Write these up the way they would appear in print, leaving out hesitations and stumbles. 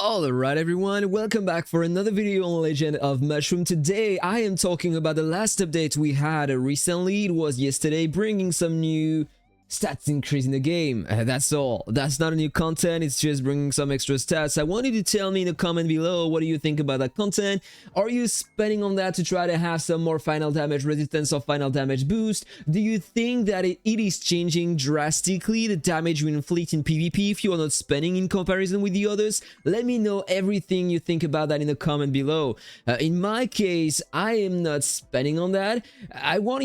Alright everyone, welcome back for another video on Legend of Mushroom. Today I am talking about the last update we had recently. It was yesterday, bringing some new stats increase in the game. That's all. That's not a new content, it's just bringing some extra stats. I want you to tell me in the comment below, what do you think about that content? Are you spending on that to try to have some more final damage resistance or final damage boost? Do you think that it is changing drastically the damage you inflict in PvP if you are not spending in comparison with the others? Let me know everything you think about that in the comment below. In my case, I am not spending on that. I want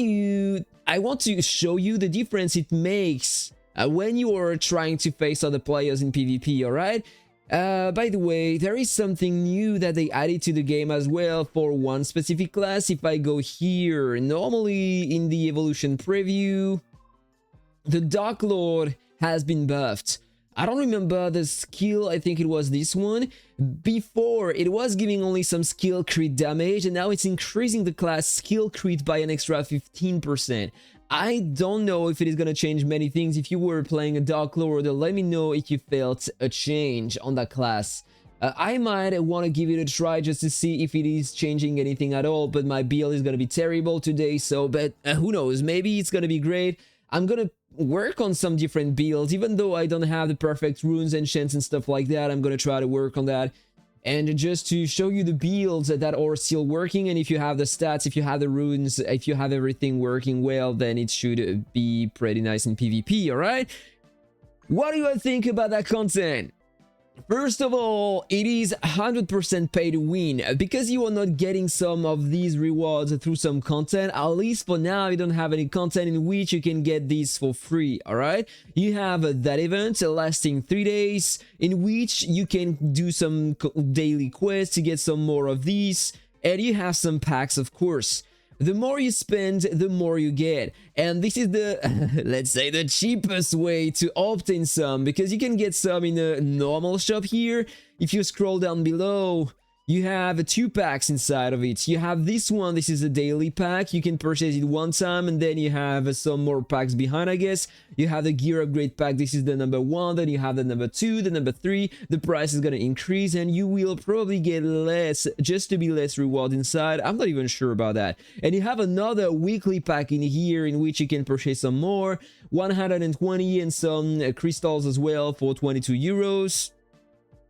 to show you the difference it makes when you are trying to face other players in PvP, alright? By the way, there is something new that they added to the game as well for one specific class. If I go here, normally in the evolution preview, the Darklord has been buffed. I don't remember the skill, I think it was this one. Before, it was giving only some skill crit damage, and now it's increasing the class skill crit by an extra 15%. I don't know if it is gonna change many things. If you were playing a Darklord, let me know if you felt a change on that class. I might want to give it a try just to see if it is changing anything at all, but my build is gonna be terrible today, but who knows, maybe it's gonna be great. I'm gonna work on some different builds, even though I don't have the perfect runes, enchants and stuff like that. I'm gonna try to work on that, and just to show you the builds that are still working. And if you have the stats, if you have the runes, if you have everything working well, then it should be pretty nice in PvP. All right, what do you think about that content? First of all, it is 100% pay to win, because you are not getting some of these rewards through some content. At least for now, you don't have any content in which you can get these for free, alright? You have that event lasting 3 days, in which you can do some daily quests to get some more of these, and you have some packs, of course. The more you spend, the more you get. And this is the, let's say, the cheapest way to obtain some, because you can get some in a normal shop here. If you scroll down below, you have 2 packs inside of it. You have this one, this is a daily pack. You can purchase it one time, and then you have some more packs behind, I guess. You have the gear upgrade pack, this is the number 1, then you have the number 2, the number 3. The price is gonna increase, and you will probably get less, just to be less reward inside. I'm not even sure about that. And you have another weekly pack in here, in which you can purchase some more, 120, and some crystals as well for 22 euros.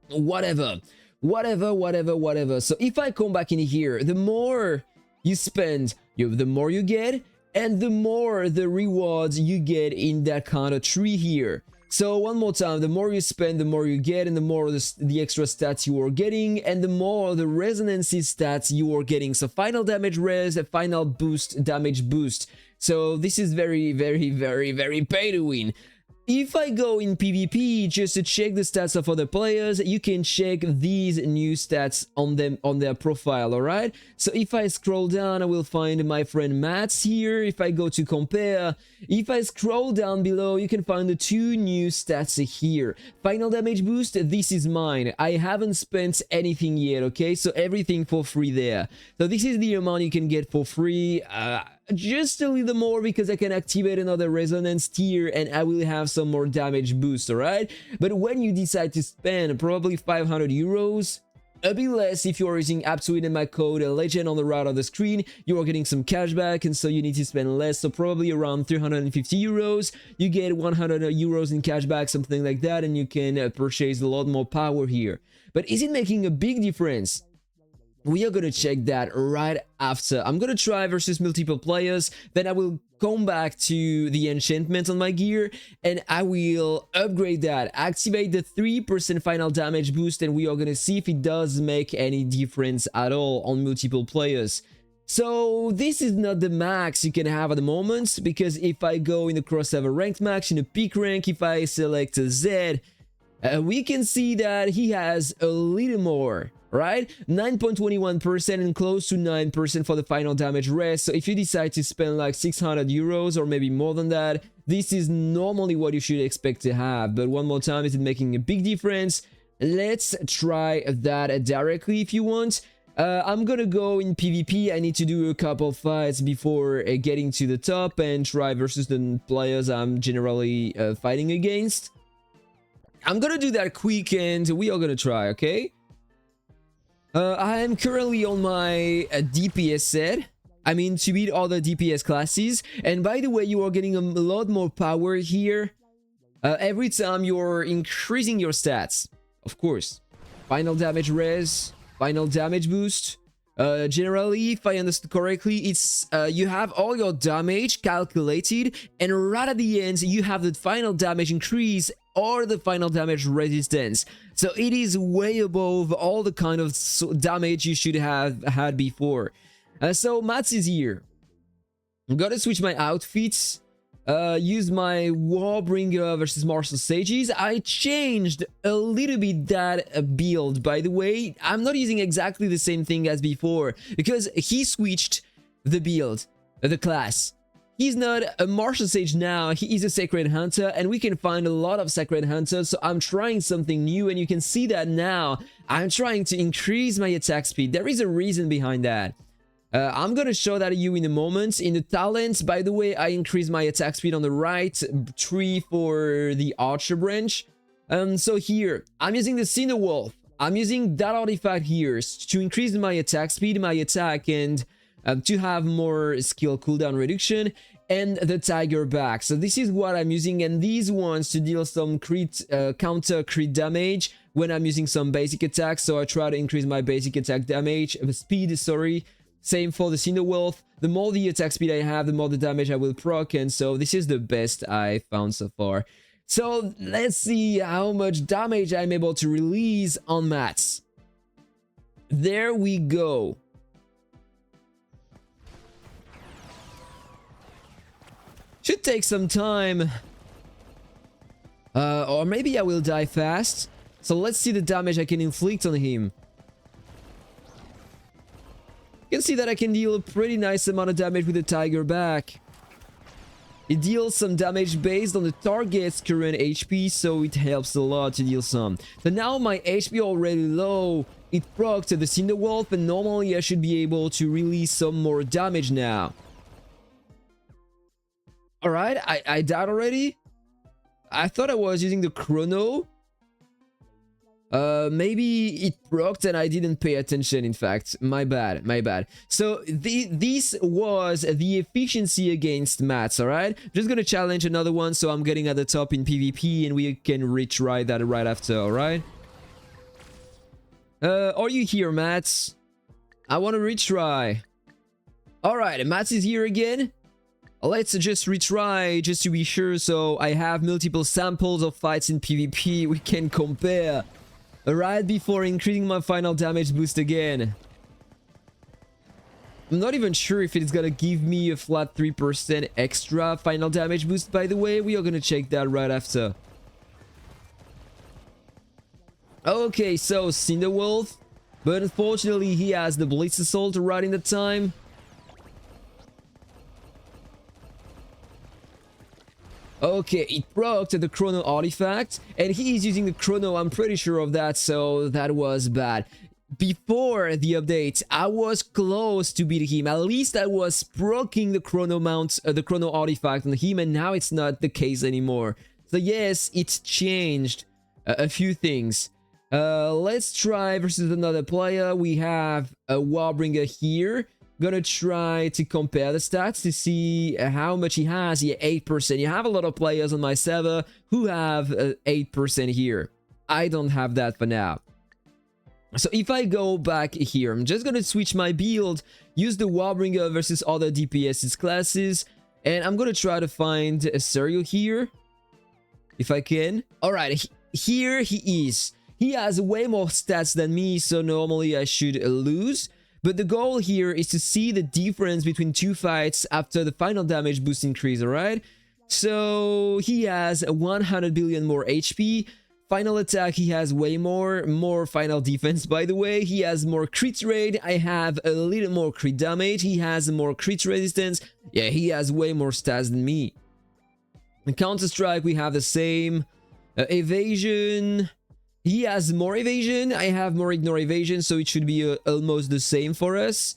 Whatever. So if I come back in here, the more you spend, the more you get, and the more the rewards you get in that kind of tree here. So one more time, the more you spend, the more you get, and the more the extra stats you are getting, and the more the resonancy stats you are getting. So final damage res, a final boost, damage boost. So this is very pay to win. If I go in PvP just to check the stats of other players, you can check these new stats on them, on their profile, alright? So if I scroll down, I will find my friend Matt's here. If I go to compare, if I scroll down below, you can find the 2 new stats here. Final damage boost, this is mine. I haven't spent anything yet, okay? So everything for free there. So this is the amount you can get for free. Just a little more, because I can activate another resonance tier and I will have some more damage boost, alright? But when you decide to spend probably 500 euros, a bit less if you are using Aptoide and my code legend on the right of the screen, you are getting some cashback, and so you need to spend less, so probably around 350 euros, you get 100 euros in cashback, something like that, and you can purchase a lot more power here. But is it making a big difference? We are gonna check that right after. I'm gonna try versus multiple players, then I will come back to the enchantment on my gear, and I will upgrade that, activate the 3% final damage boost, and we are gonna see if it does make any difference at all on multiple players. So this is not the max you can have at the moment, because if I go in the crossover ranked max, in a peak rank, if I select a Z, we can see that he has a little more, right? 9.21% and close to 9% for the final damage rest. So if you decide to spend like 600 euros or maybe more than that, this is normally what you should expect to have. But one more time, is it making a big difference? Let's try that directly if you want. I'm gonna go in PvP. I need to do a couple fights before getting to the top and try versus the players I'm generally fighting against. I'm gonna do that quick and we are gonna try, okay? I am currently on my DPS set. I mean, to beat all the DPS classes. And by the way, you are getting a lot more power here. Every time you're increasing your stats. Of course. Final damage res, final damage boost. Generally, if I understood correctly, it's you have all your damage calculated, and right at the end, you have the final damage increase or the final damage resistance. So it is way above all the kind of damage you should have had before. So Mats is here. I'm gonna switch my outfits. Use my Warbringer versus Martial Sages. I changed a little bit that build, by the way. I'm not using exactly the same thing as before because he switched the build, the class. He's not a Martial Sage now, he is a Sacred Hunter, and we can find a lot of Sacred Hunters, so I'm trying something new, and you can see that now. I'm trying to increase my attack speed. There is a reason behind that. I'm gonna show that to you in a moment. In the talents, by the way, I increased my attack speed on the right tree for the Archer branch. So here, I'm using the Cinder Wolf. I'm using that artifact here to increase my attack speed, my attack, and to have more skill cooldown reduction, and the Tiger back. So this is what I'm using, and these ones to deal some crit, counter crit damage when I'm using some basic attacks. So I try to increase my basic attack damage, speed, sorry. Same for the Cinder Wolf. The more the attack speed I have, the more the damage I will proc, and so this is the best I found so far. So let's see how much damage I'm able to release on Mats. There we go. Should take some time. Or maybe I will die fast. So let's see the damage I can inflict on him. You can see that I can deal a pretty nice amount of damage with the Tiger back. It deals some damage based on the target's current HP, so it helps a lot to deal some. So now my HP already low, it procced the Cinder Wolf, and normally I should be able to release some more damage now. Alright, I died already? I thought I was using the Chrono. Maybe it procced and I didn't pay attention, in fact. My bad, my bad. So this was the efficiency against Mats, alright? Just gonna challenge another one, so I'm getting at the top in PvP and we can retry that right after, alright? Are you here, Mats? I want to retry. Alright, Mats is here again. Let's just retry, just to be sure, so I have multiple samples of fights in PvP we can compare. Right before increasing my final damage boost again. I'm not even sure if it's gonna give me a flat 3% extra final damage boost, by the way. We are gonna check that right after. Okay, so Cinder Wolf. But unfortunately, he has the Blitz Assault right in the time. Okay, it procced the Chrono artifact, and he is using the Chrono, I'm pretty sure of that, so that was bad. Before the update, I was close to beat him. At least I was proccing the Chrono mount, the Chrono artifact on him, and now it's not the case anymore. So yes, it's changed a few things. Let's try versus another player. We have a Warbringer here. Gonna try to compare the stats to see how much he has. Yeah, 8%. You have a lot of players on my server who have 8% here. I don't have that for now. So if I go back here, I'm just gonna switch my build, use the Warbringer versus other DPS classes, and I'm gonna try to find a Serial here, if I can. Alright, here he is. He has way more stats than me, so normally I should lose. But the goal here is to see the difference between two fights after the final damage boost increase, alright? So he has 100 billion more HP. Final attack, he has way more final defense, by the way. He has more crit rate. I have a little more crit damage. He has more crit resistance. Yeah, he has way more stats than me. In Counter-Strike, we have the same. Evasion. He has more evasion, I have more ignore evasion, so it should be almost the same for us.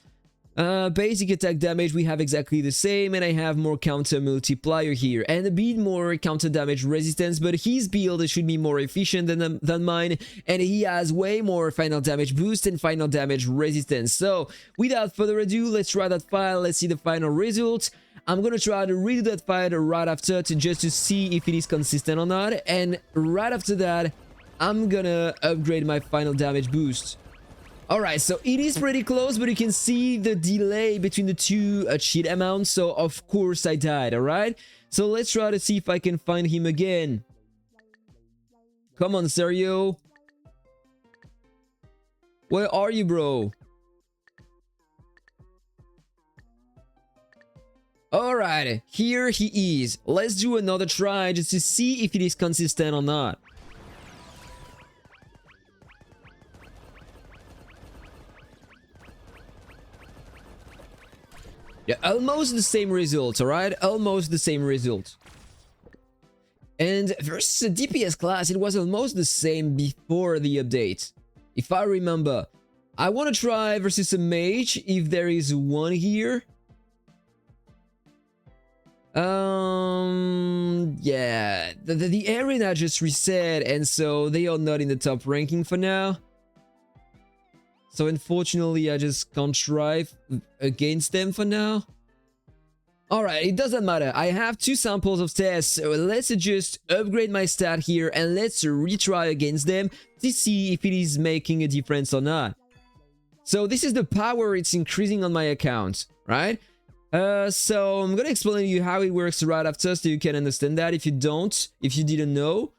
Basic attack damage we have exactly the same, and I have more counter multiplier here and a bit more counter damage resistance, but his build should be more efficient than mine, and he has way more final damage boost and final damage resistance. So without further ado, let's try that file. Let's see the final result. I'm gonna try to redo that file right after just to see if it is consistent or not, and right after that I'm gonna upgrade my final damage boost. Alright, so it is pretty close, but you can see the delay between the two cheat amounts, so of course I died, alright? So let's try to see if I can find him again. Come on, Serio. Where are you, bro? Alright, here he is. Let's do another try just to see if it is consistent or not. Yeah, almost the same result, alright? Almost the same result. And versus a DPS class, it was almost the same before the update. If I remember. I want to try versus a mage, if there is one here. Yeah. The arena just reset, and so they are not in the top ranking for now. So unfortunately, I just can't try against them for now. Alright, it doesn't matter. I have two samples of tests, so let's just upgrade my stat here and let's retry against them to see if it is making a difference or not. So this is the power it's increasing on my account, right? So I'm gonna explain to you how it works right after so you can understand that if you didn't know.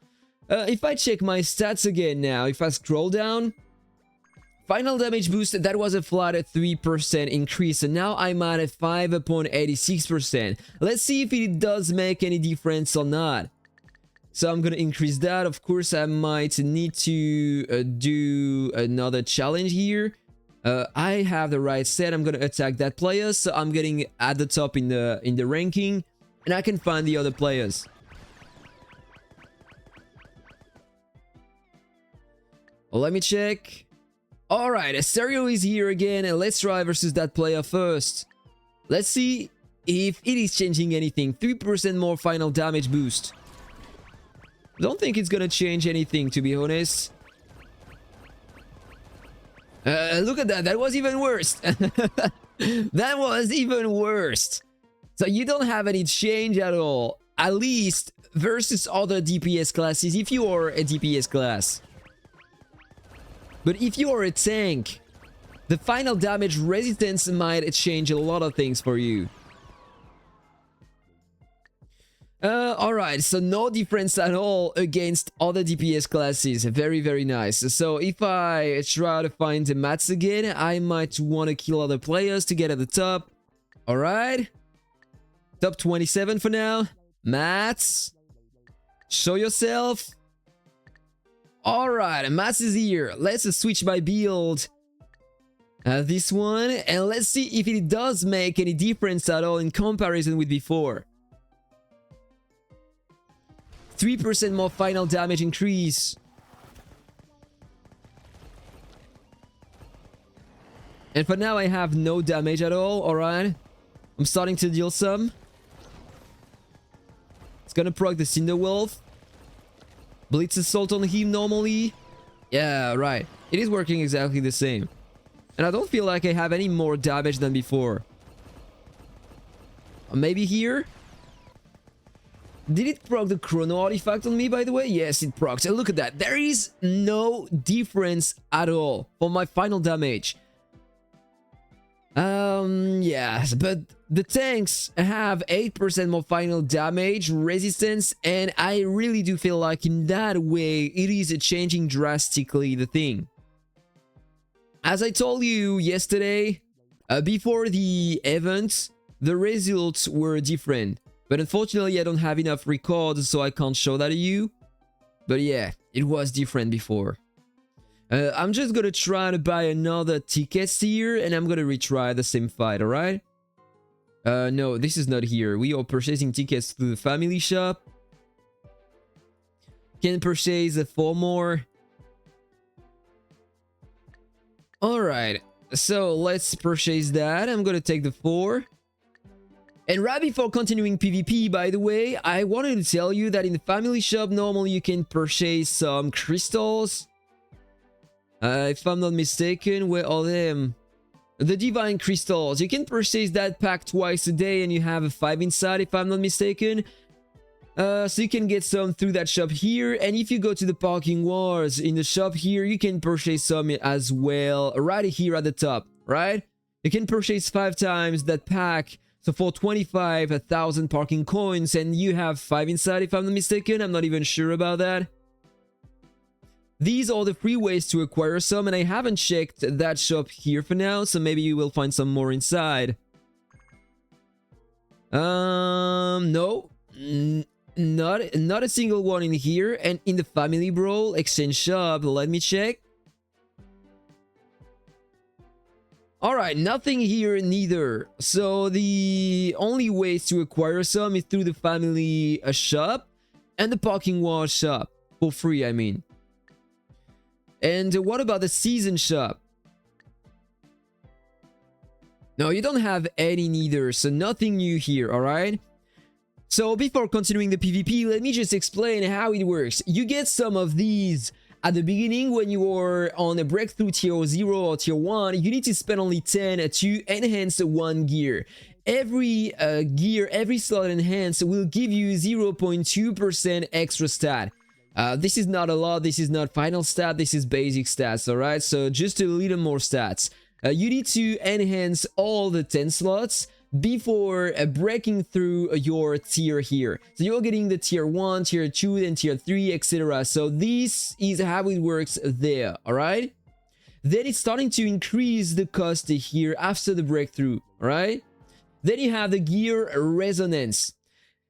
If I check my stats again now, if I scroll down, final damage boost, that was a flat 3% increase, and now I'm at 5.86%. Let's see if it does make any difference or not. So I'm gonna increase that. Of course, I might need to do another challenge here. I have the right set. I'm gonna attack that player, so I'm getting at the top in the ranking, and I can find the other players. Well, let me check. Alright, Stereo is here again, and let's try versus that player first. Let's see if it is changing anything. 3% more final damage boost. Don't think it's gonna change anything, to be honest. Look at that, that was even worse. That was even worse. So you don't have any change at all. At least versus other DPS classes, if you are a DPS class. But if you are a tank, the final damage resistance might change a lot of things for you. Alright, so no difference at all against other DPS classes. Very, very nice. So if I try to find the mats again, I might want to kill other players to get at the top. Alright. Top 27 for now. Mats. Show yourself. Alright, Mats is here. Let's switch my build. This one. And let's see if it does make any difference at all in comparison with before. 3% more final damage increase. And for now I have no damage at all, alright? I'm starting to deal some. It's gonna proc the Cinder Wolf. Blitz Assault on him normally. Yeah, right. It is working exactly the same. And I don't feel like I have any more damage than before. Maybe here? Did it proc the Chrono artifact on me, by the way? Yes, it procs. And look at that. There is no difference at all for my final damage. Yes, but the tanks have 8% more final damage resistance, and I really do feel like in that way it is changing drastically the thing. As I told you yesterday, before the event, the results were different. But unfortunately, I don't have enough records, so I can't show that to you. But yeah, it was different before. I'm just gonna try to buy another tickets here, and I'm gonna retry the same fight, alright? No, this is not here. We are purchasing tickets through the family shop. Can purchase 4 more. Alright, So let's purchase that. I'm gonna take the 4. And right before continuing PvP, by the way, I wanted to tell you that in the family shop, normally you can purchase some crystals. If I'm not mistaken, where are them? The divine crystals. You can purchase that pack twice a day and you have a 5 inside, if I'm not mistaken. So you can get some through that shop here. And if you go to the parking wars in the shop here, you can purchase some as well right here at the top, right? You can purchase 5 times that pack. So for 25,000 parking coins, and you have 5 inside, if I'm not mistaken. I'm not even sure about that. These are the free ways to acquire some, and I haven't checked that shop here for now, so maybe you will find some more inside. No. Not a single one in here. And in the family brawl exchange shop, let me check. Alright, nothing here neither. So the only ways to acquire some is through the family shop and the parking wall shop. For free, I mean. And what about the season shop? No, you don't have any neither, so nothing new here, alright? So before continuing the PvP, let me just explain how it works. You get some of these at the beginning when you are on a breakthrough tier 0 or tier 1. You need to spend only 10 to enhance 1 gear. Every gear, every slot enhance will give you 0.2% extra stat. This is not a lot, this is not final stat, this is basic stats, alright? So just a little more stats. You need to enhance all the 10 slots before breaking through your tier here. So you're getting the tier 1, tier 2, and tier 3, etc. So this is how it works there, alright? Then it's starting to increase the cost here after the breakthrough, alright? Then you have the gear resonance.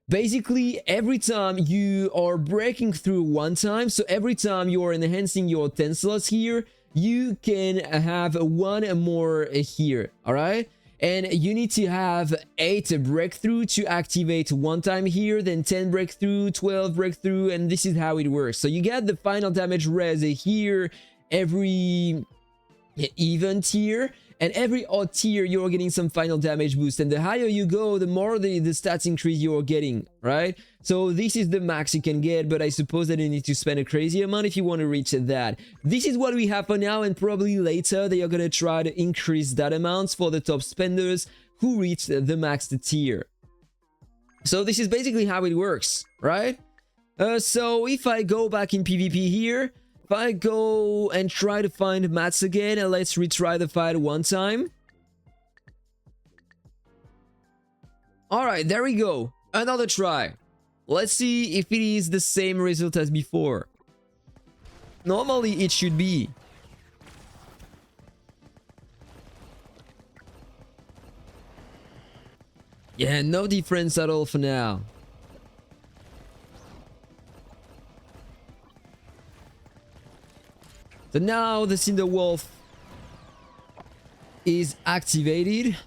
Basically, every time you are breaking through 1 time, so every time you are enhancing your 10 slots here, you can have 1 more here, alright? And you need to have 8 breakthrough to activate 1 time here, then 10 breakthrough, 12 breakthrough, and this is how it works. So you get the final damage res here every event tier, and every odd tier you're getting some final damage boost, and the higher you go, the more the stats increase you're getting, right? So this is the max you can get, but I suppose that you need to spend a crazy amount if you want to reach that. This is what we have for now, and probably later they are gonna try to increase that amount for the top spenders who reach the max tier. So this is basically how it works, right? So if I go back in PvP here, if I go and try to find mats again, and let's retry the fight 1 time. Alright, there we go. Another try. Let's see if it is the same result as before. Normally it should be. Yeah, no difference at all for now. So now the Cinder Wolf is activated,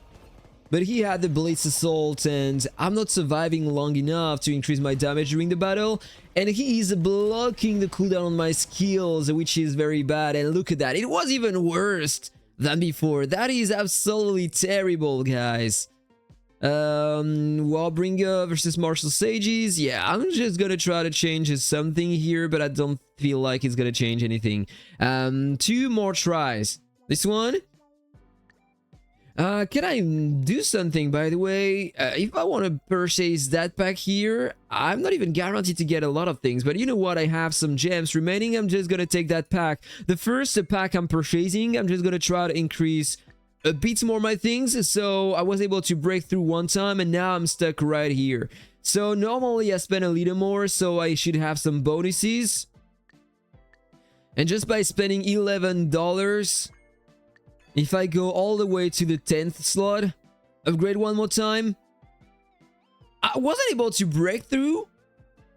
but he had the Blitz Assault, and I'm not surviving long enough to increase my damage during the battle, and he is blocking the cooldown on my skills, which is very bad. And look at that, it was even worse than before. That is absolutely terrible, guys. Warbringer versus Martial Sages. Yeah, I'm just gonna try to change something here, but I don't feel like it's gonna change anything. 2 more tries. This one. Can I do something, by the way? If I want to purchase that pack here, I'm not even guaranteed to get a lot of things, but you know what? I have some gems remaining. I'm just gonna take that pack. The first pack I'm purchasing, I'm just gonna try to increase a bit more my things. So I was able to break through 1 time, and now I'm stuck right here. So normally I spend a little more, so I should have some bonuses. And just by spending $11, if I go all the way to the 10th slot, upgrade 1 more time, I wasn't able to break through.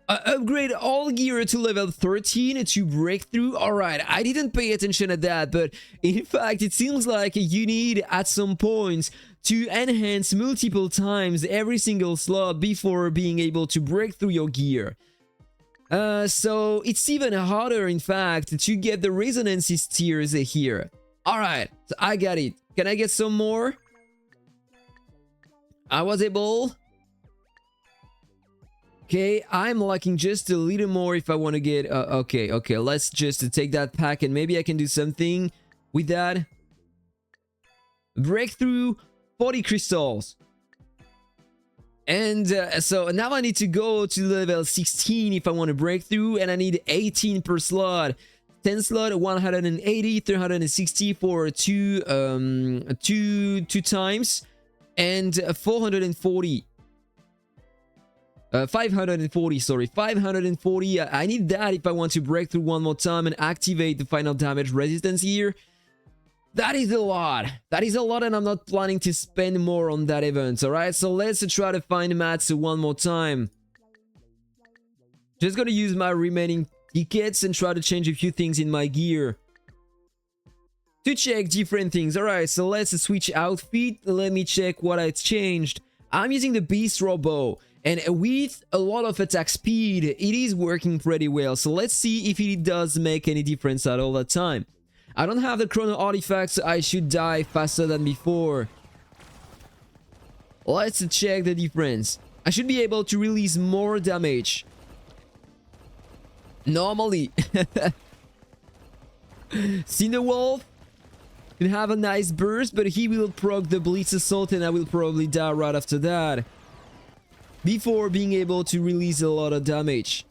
Upgrade all gear to level 13 to break through. Alright, I didn't pay attention at that, but in fact it seems like you need at some point to enhance multiple times every single slot before being able to break through your gear. So it's even harder, in fact, to get the resonances tiers here. Alright, so I got it. Can I get some more? I was able. Okay, I'm lacking just a little more if I want to get... okay, let's just take that pack and maybe I can do something with that. Breakthrough, 40 crystals. And so now I need to go to level 16 if I want to break through, and I need 18 per slot. 10 slot, 180, 360 for two times, and 440. 540, sorry, 540. I need that if I want to break through one more time and activate the final damage resistance here. That is a lot. That is a lot, and I'm not planning to spend more on that event, alright? So let's try to find Mats one more time. Just gonna use my remaining tickets and try to change a few things in my gear to check different things. Alright, so let's switch outfit. Let me check what I changed. I'm using the Beast Robo, and with a lot of attack speed, it is working pretty well. So let's see if it does make any difference at all that time. I don't have the chrono artifact, so I should die faster than before. Let's check the difference. I should be able to release more damage. Normally. Cinewolf can have a nice burst, but he will proc the Blitz Assault and I will probably die right after that, before being able to release a lot of damage.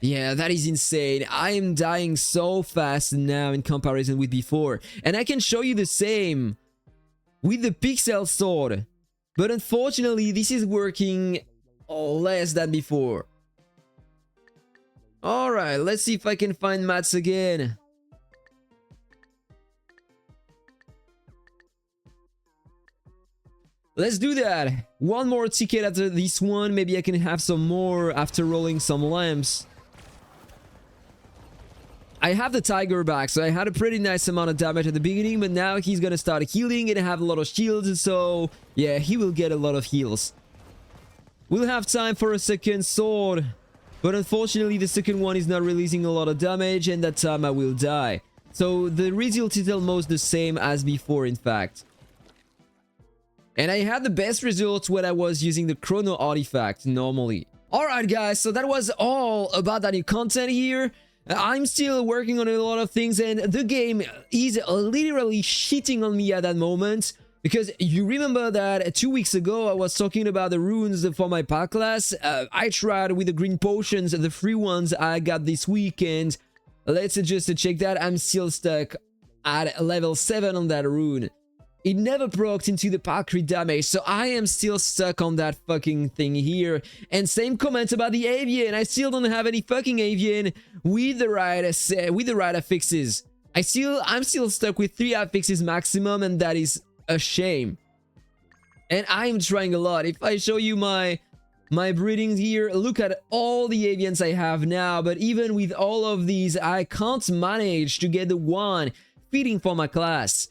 Yeah, that is insane. I am dying so fast now in comparison with before. And I can show you the same with the Pixel Sword. But unfortunately, this is working less than before. Alright, let's see if I can find Mats again. Let's do that. One more ticket after this one. Maybe I can have some more after rolling some lamps. I have the tiger back, so I had a pretty nice amount of damage at the beginning, but now he's gonna start healing and have a lot of shields, so yeah, he will get a lot of heals. We'll have time for a second sword, but unfortunately the second one is not releasing a lot of damage, and that time I will die. So the result is almost the same as before, in fact. And I had the best results when I was using the chrono artifact normally. Alright guys, so that was all about that new content here. I'm still working on a lot of things, and the game is literally shitting on me at that moment, because you remember that 2 weeks ago I was talking about the runes for my pack class. I tried with the green potions, the free ones I got this week, and let's just check that. I'm still stuck at level 7 on that rune. It never procced into the pack crit damage, so I am still stuck on that fucking thing here. And same comment about the avian. I still don't have any fucking avian with the right affixes. I'm still stuck with 3 affixes maximum, and that is a shame. And I'm trying a lot. If I show you my breedings here, look at all the avians I have now, but even with all of these, I can't manage to get the one fitting for my class.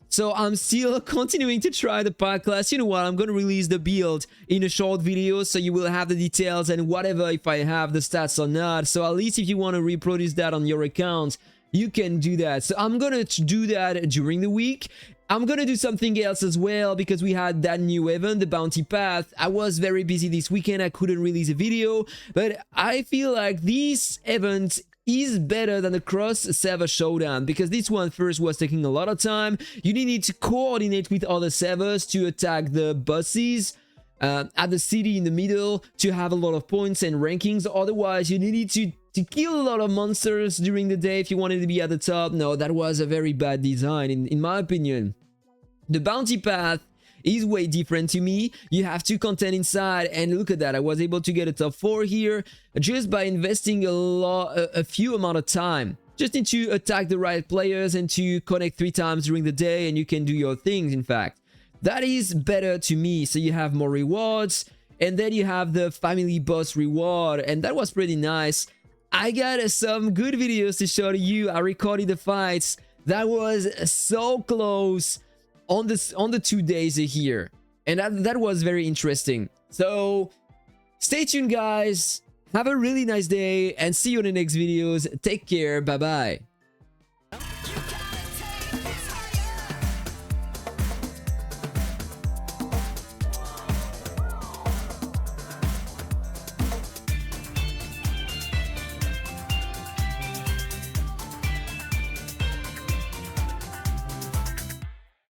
So I'm still continuing to try the pack class. You know what, I'm gonna release the build in a short video, so you will have the details and whatever, if I have the stats or not. So at least if you want to reproduce that on your account, you can do that. So I'm gonna do that during the week. I'm gonna do something else as well, because we had that new event, the Bounty Path. I was very busy this weekend, I couldn't release a video, but I feel like this event is better than the cross-server showdown, because this one first was taking a lot of time. You needed to coordinate with other servers to attack the bosses at the city in the middle to have a lot of points and rankings. Otherwise, you needed to kill a lot of monsters during the day if you wanted to be at the top. No, that was a very bad design, in my opinion. The Bounty Path is way different to me. You have 2 content inside, and look at that, I was able to get a top 4 here just by investing a few amount of time. Just need to attack the right players and to connect 3 times during the day, and you can do your things. In fact, that is better to me. So you have more rewards, and then you have the family boss reward, and that was pretty nice. I got some good videos to show to you. I recorded the fights. That was so close on the 2 days here, and that was very interesting. So stay tuned guys, have a really nice day, and see you in the next videos. Take care, bye bye.